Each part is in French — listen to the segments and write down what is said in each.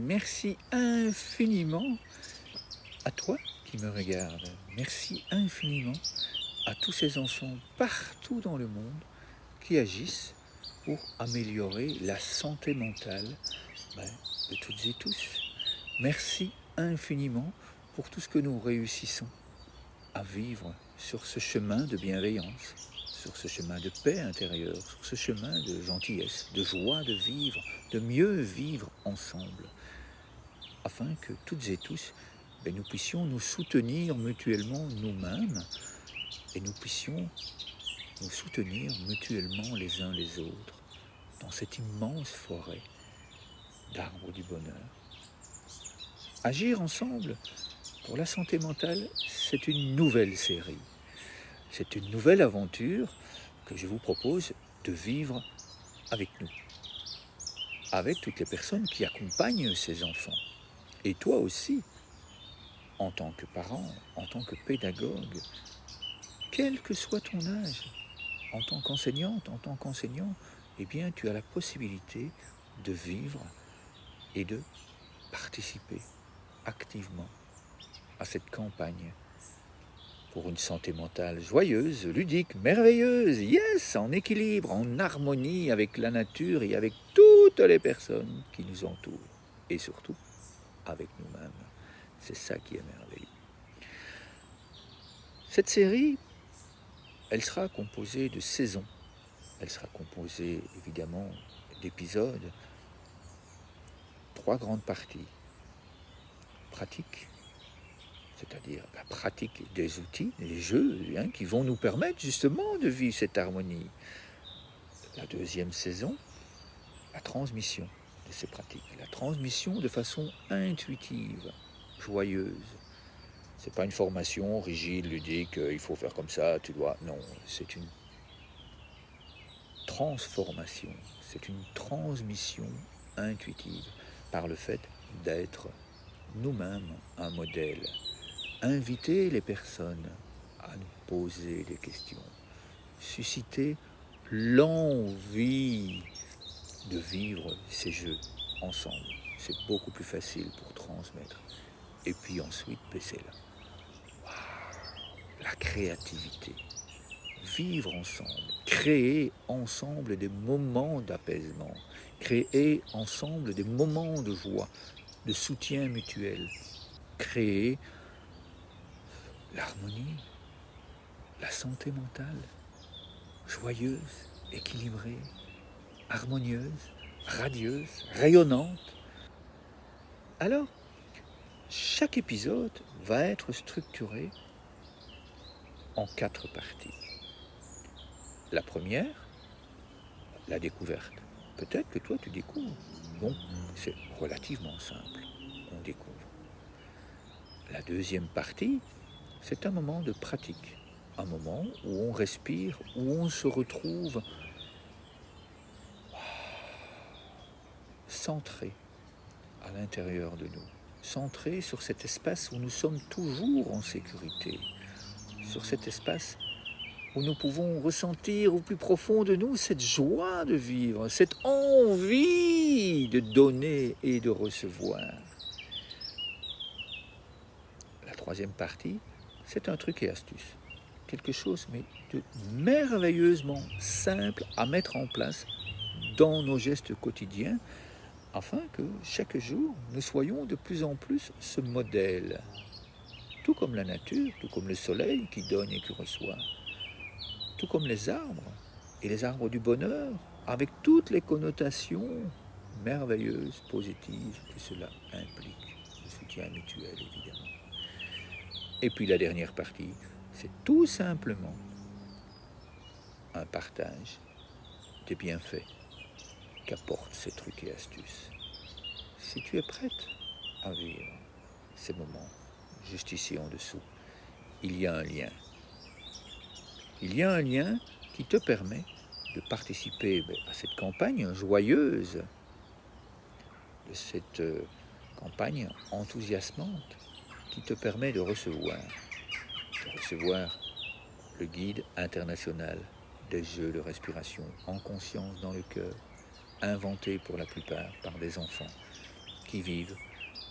merci infiniment à toi qui me regarde. Merci infiniment à tous ces enfants partout dans le monde qui agissent pour améliorer la santé mentale de toutes et tous. Merci infiniment pour tout ce que nous réussissons à vivre sur ce chemin de bienveillance, sur ce chemin de paix intérieure, sur ce chemin de gentillesse, de joie de vivre, de mieux vivre ensemble, afin que toutes et tous, nous puissions nous soutenir mutuellement nous-mêmes et nous puissions nous soutenir mutuellement les uns les autres dans cette immense forêt d'arbres du bonheur. Agir ensemble pour la santé mentale, c'est une nouvelle série. C'est une nouvelle aventure que je vous propose de vivre avec nous, avec toutes les personnes qui accompagnent ces enfants. Et toi aussi, en tant que parent, en tant que pédagogue, quel que soit ton âge, en tant qu'enseignante, en tant qu'enseignant, eh bien, tu as la possibilité de vivre et de participer activement à cette campagne pour une santé mentale joyeuse, ludique, merveilleuse, yes, en équilibre, en harmonie avec la nature et avec toutes les personnes qui nous entourent, et surtout avec nous-mêmes. C'est ça qui est merveilleux. Cette série, elle sera composée de saisons. Elle sera composée évidemment d'épisodes. 3 grandes parties. Pratique, c'est-à-dire la pratique des outils, des jeux qui vont nous permettre justement de vivre cette harmonie. La deuxième saison, la transmission de ces pratiques. La transmission de façon intuitive, joyeuse. C'est pas une formation rigide, ludique, il faut faire comme ça, tu dois... Non, c'est une transformation, c'est une transmission intuitive par le fait d'être nous-mêmes un modèle. Inviter les personnes à nous poser des questions, susciter l'envie de vivre ces jeux ensemble. C'est beaucoup plus facile pour transmettre. Et puis ensuite, c'est là. La créativité. Vivre ensemble, créer ensemble des moments d'apaisement, créer ensemble des moments de joie, de soutien mutuel, créer l'harmonie, la santé mentale, joyeuse, équilibrée, harmonieuse, radieuse, rayonnante. Alors, chaque épisode va être structuré en 4 parties. La première, la découverte. Peut-être que toi tu découvres. Bon, c'est relativement simple. On découvre. La deuxième partie, c'est un moment de pratique. Un moment où on respire, où on se retrouve centré à l'intérieur de nous. Centré sur cet espace où nous sommes toujours en sécurité. Sur cet espace où nous pouvons ressentir au plus profond de nous cette joie de vivre, cette envie de donner et de recevoir. La troisième partie, c'est un truc et astuce. Quelque chose mais de merveilleusement simple à mettre en place dans nos gestes quotidiens afin que chaque jour, nous soyons de plus en plus ce modèle. Tout comme la nature, tout comme le soleil qui donne et qui reçoit. Tout comme les arbres, et les arbres du bonheur, avec toutes les connotations merveilleuses, positives que cela implique, le soutien mutuel évidemment. Et puis la dernière partie, c'est tout simplement un partage des bienfaits qu'apportent ces trucs et astuces. Si tu es prête à vivre ces moments, juste ici en dessous, il y a un lien. Il y a un lien qui te permet de participer à cette campagne joyeuse, de cette campagne enthousiasmante qui te permet de recevoir le guide international des jeux de respiration en conscience dans le cœur, inventé pour la plupart par des enfants qui vivent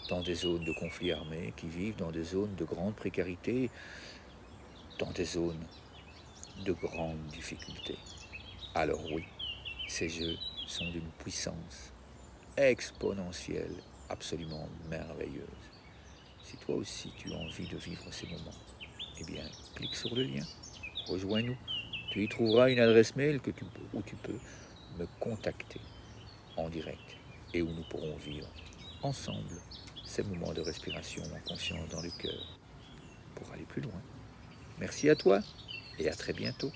dans des zones de conflit armé, qui vivent dans des zones de grande précarité, dans des zones de grande difficulté. Alors oui, ces jeux sont d'une puissance exponentielle, absolument merveilleuse. Si toi aussi tu as envie de vivre ces moments, eh bien, clique sur le lien, rejoins-nous. Tu y trouveras une adresse mail où tu peux me contacter en direct et où nous pourrons vivre ensemble ces moments de respiration en conscience dans le cœur pour aller plus loin. Merci à toi et à très bientôt.